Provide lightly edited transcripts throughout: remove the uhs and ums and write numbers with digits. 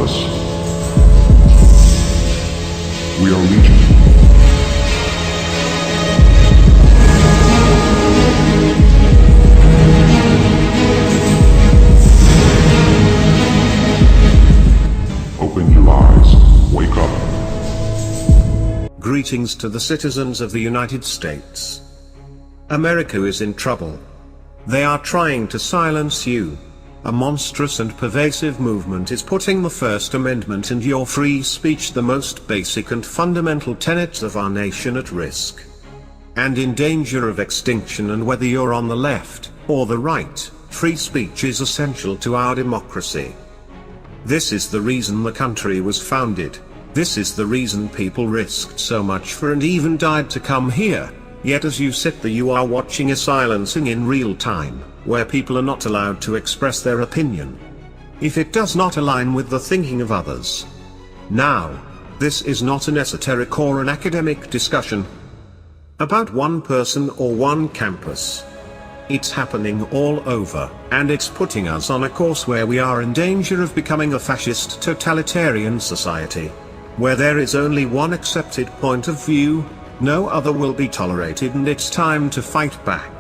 us. We are Legion. Open your eyes. Wake up. Greetings to the citizens of the United States. America is in trouble. They are trying to silence you. A monstrous and pervasive movement is putting the First Amendment and your free speech, the most basic and fundamental tenets of our nation, at risk and in danger of extinction. And whether you're on the left or the right, free speech is essential to our democracy. This is the reason the country was founded. This is the reason people risked so much for and even died to come here. Yet as you sit there, you are watching a silencing in real time, where people are not allowed to express their opinion if it does not align with the thinking of others. Now, this is not an esoteric or an academic discussion about one person or one campus. It's happening all over, and it's putting us on a course where we are in danger of becoming a fascist totalitarian society, where there is only one accepted point of view, no other will be tolerated, and it's time to fight back.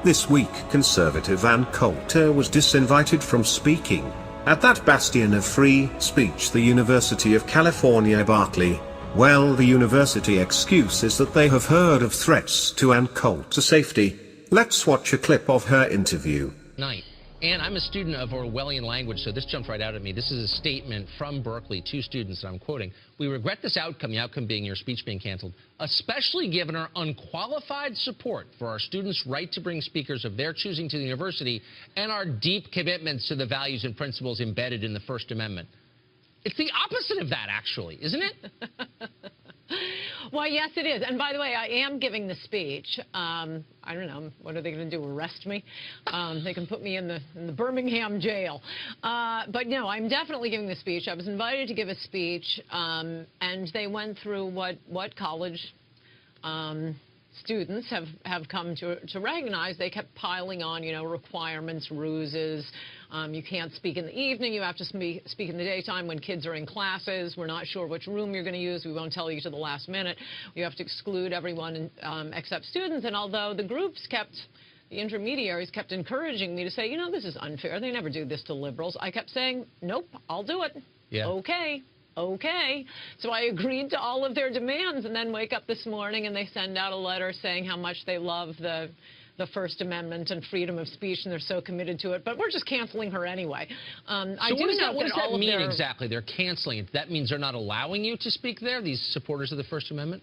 This week, conservative Ann Coulter was disinvited from speaking at that bastion of free speech, the University of California, Berkeley. Well, the university excuse is that they have heard of threats to Ann Coulter's safety. Let's watch a clip of her interview. And I'm a student of Orwellian language, so this jumped right out at me. This is a statement from Berkeley, two students, and I'm quoting. "We regret this outcome, the outcome being your speech being canceled, especially given our unqualified support for our students' right to bring speakers of their choosing to the university and our deep commitments to the values and principles embedded in the First Amendment." It's the opposite of that, actually, isn't it? Well, yes, it is. And by the way, I am giving the speech. I don't know. What are they going to do? Arrest me? They can put me in the Birmingham jail. But no, I'm definitely giving the speech. I was invited to give a speech, and they went through what college students have come to recognize. They kept piling on, requirements, ruses. You can't speak in the evening. You have to speak in the daytime when kids are in classes. We're not sure which room you're going to use. We won't tell you to the last minute. You have to exclude everyone except students. And although the the intermediaries kept encouraging me to say, this is unfair. They never do this to liberals. I kept saying, nope, I'll do it. Yeah. Okay. So I agreed to all of their demands, and then wake up this morning and they send out a letter saying how much they love the First Amendment and freedom of speech, and they're so committed to it. But we're just canceling her anyway. So what does that mean exactly? They're canceling it. That means they're not allowing you to speak there, these supporters of the First Amendment?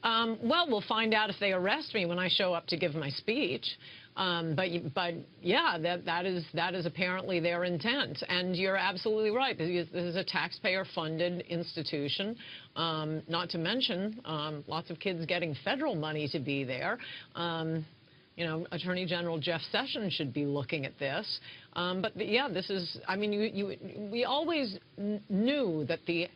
Well, we'll find out if they arrest me when I show up to give my speech. But yeah, that is apparently their intent. And you're absolutely right. This is a taxpayer-funded institution. Not to mention lots of kids getting federal money to be there. Attorney General Jeff Sessions should be looking at this. But yeah, this is. I mean, we always knew that the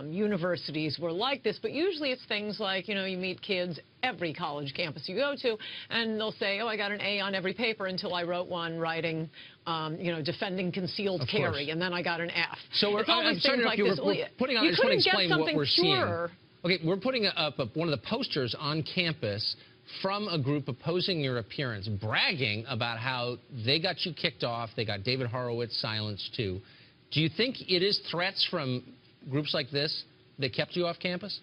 universities were like this, but usually it's things like, you meet kids every college campus you go to, and they'll say, oh, I got an A on every paper until I wrote one writing, defending concealed carry, and then I got an F. So I'm sorry to interrupt you. We're putting on, I just want to explain what we're seeing. Okay, we're putting up one of the posters on campus from a group opposing your appearance, bragging about how they got you kicked off, they got David Horowitz silenced too. Do you think it is threats from groups like this that kept you off campus?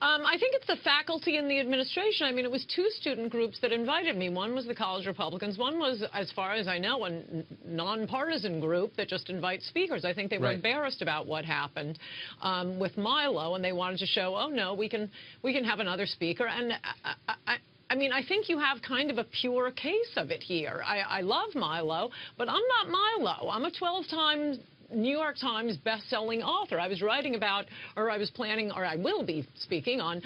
I think it's the faculty and the administration. I mean, it was two student groups that invited me. One was the college Republicans. One was, as far as I know, a nonpartisan group that just invites speakers. I think they were embarrassed about what happened with Milo, and they wanted to show, oh, no, we can have another speaker. And I mean, I think you have kind of a pure case of it here. I love Milo, but I'm not Milo. I'm a 12-time New York Times best-selling author. I was writing about, or I was planning, or I will be speaking on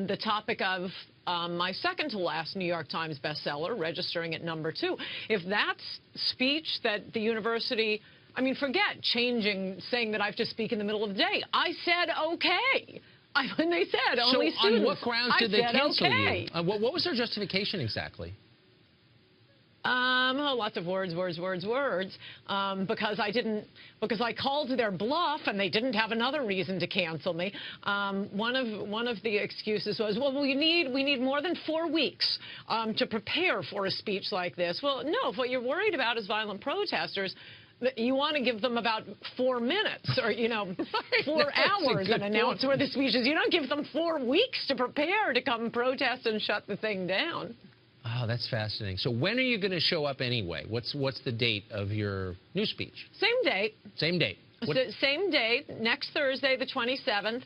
the topic of my second-to-last New York Times bestseller, registering at #2. If that's speech that the university, I mean, forget saying that I have to speak in the middle of the day. I said okay. When they said only students, on what grounds did they cancel you? What was their justification exactly? Lots of words, because I called their bluff and they didn't have another reason to cancel me. One of the excuses was, well, we need more than 4 weeks to prepare for a speech like this. Well, no, if what you're worried about is violent protesters, you want to give them about 4 minutes or, 4 hours and announce where the speech is. You don't give them 4 weeks to prepare to come protest and shut the thing down. Oh, that's fascinating. So when are you going to show up anyway? What's the date of your new speech? Same date. Same date. Same date, next Thursday, the 27th.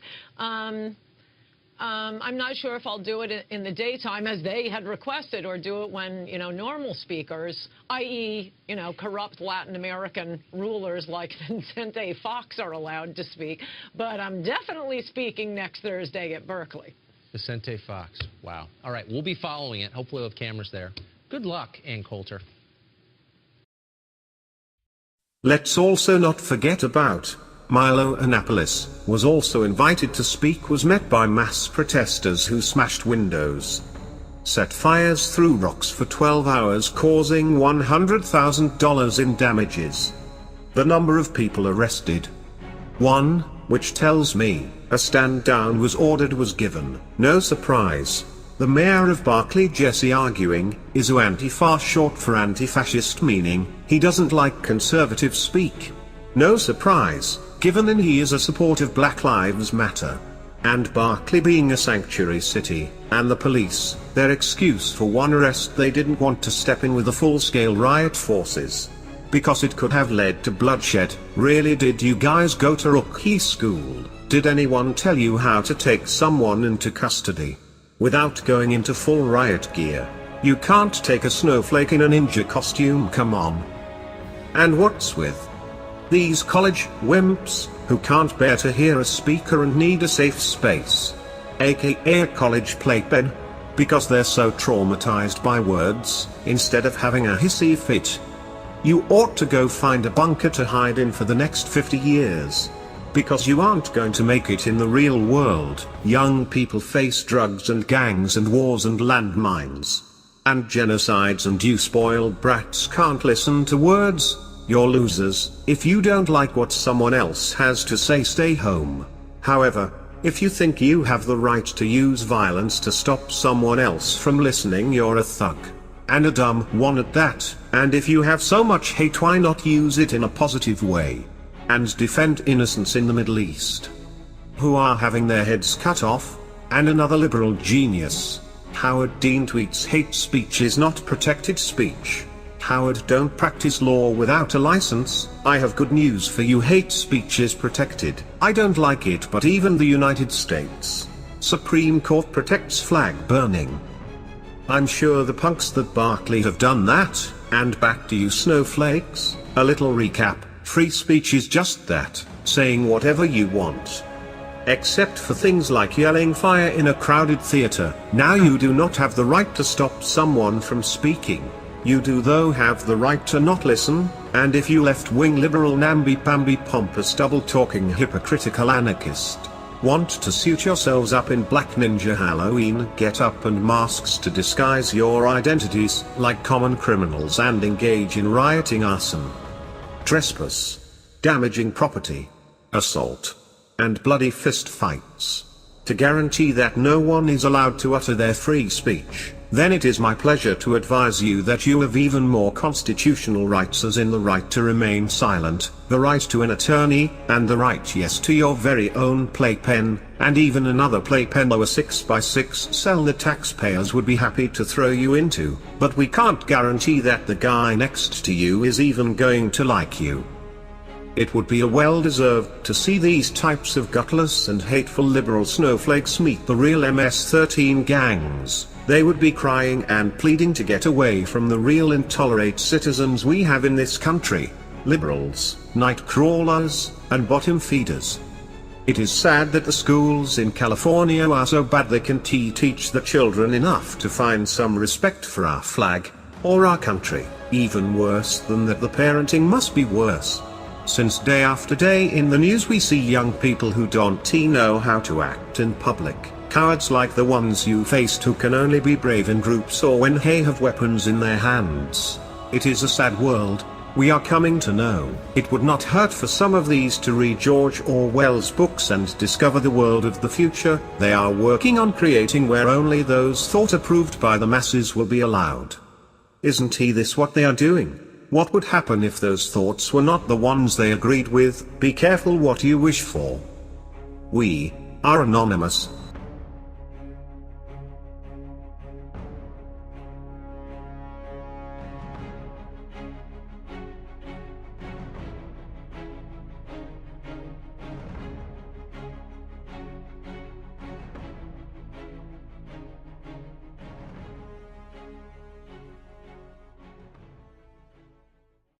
I'm not sure if I'll do it in the daytime as they had requested, or do it when, normal speakers, i.e., corrupt Latin American rulers like Vicente Fox are allowed to speak. But I'm definitely speaking next Thursday at Berkeley. Vicente Fox. Wow. All right, we'll be following it. Hopefully we'll have cameras there. Good luck, Ann Coulter. Let's also not forget about Milo Yiannopoulos, was also invited to speak, was met by mass protesters who smashed windows, set fires, threw rocks for 12 hours, causing $100,000 in damages. The number of people arrested, 1, which tells me a stand down was ordered, was given. No surprise. The mayor of Berkeley, Jesse, arguing, is Antifa short for anti-fascist, meaning he doesn't like conservative speak. No surprise, given that he is a supporter of Black Lives Matter. And Berkeley being a sanctuary city, and the police, their excuse for one arrest, they didn't want to step in with the full-scale riot forces, because it could have led to bloodshed. Really, did you guys go to rookie school? Did anyone tell you how to take someone into custody without going into full riot gear? You can't take a snowflake in a ninja costume, come on. And what's with these college wimps who can't bear to hear a speaker and need a safe space, aka a college playpen, because they're so traumatized by words, instead of having a hissy fit? You ought to go find a bunker to hide in for the next 50 years. Because you aren't going to make it in the real world. Young people face drugs and gangs and wars and landmines and genocides, and you spoiled brats can't listen to words. You're losers. If you don't like what someone else has to say, stay home. However, if you think you have the right to use violence to stop someone else from listening, you're a thug. And a dumb one at that. And if you have so much hate, why not use it in a positive way and defend innocents in the Middle East who are having their heads cut off? And another liberal genius, Howard Dean, tweets hate speech is not protected speech. Howard, don't practice law without a license. I have good news for you, hate speech is protected. I don't like it, but even the United States Supreme Court protects flag burning. I'm sure the punks that Berkeley have done that. And back to you snowflakes. A little recap. Free speech is just that, saying whatever you want. Except for things like yelling fire in a crowded theater. Now you do not have the right to stop someone from speaking. You do though have the right to not listen, and if you left-wing liberal namby-pamby pompous double-talking hypocritical anarchist want to suit yourselves up in Black Ninja Halloween get-up and masks to disguise your identities like common criminals and engage in rioting, arson, trespass, damaging property, assault, and bloody fist fights, to guarantee that no one is allowed to utter their free speech, then it is my pleasure to advise you that you have even more constitutional rights, as in the right to remain silent, the right to an attorney, and the right, yes, to your very own playpen, and even another playpen or a 6x6 cell the taxpayers would be happy to throw you into, but we can't guarantee that the guy next to you is even going to like you. It would be a well-deserved to see these types of gutless and hateful liberal snowflakes meet the real MS-13 gangs. They would be crying and pleading to get away from the real intolerant citizens we have in this country. Liberals, night crawlers, and bottom feeders. It is sad that the schools in California are so bad they can teach the children enough to find some respect for our flag, or our country. Even worse than that, the parenting must be worse. Since day after day in the news we see young people who don't know how to act in public. Cowards like the ones you faced, who can only be brave in groups or when they have weapons in their hands. It is a sad world. We are coming to know. It would not hurt for some of these to read George Orwell's books and discover the world of the future they are working on creating, where only those thought approved by the masses will be allowed. Isn't this what they are doing? What would happen if those thoughts were not the ones they agreed with? Be careful what you wish for. We are anonymous.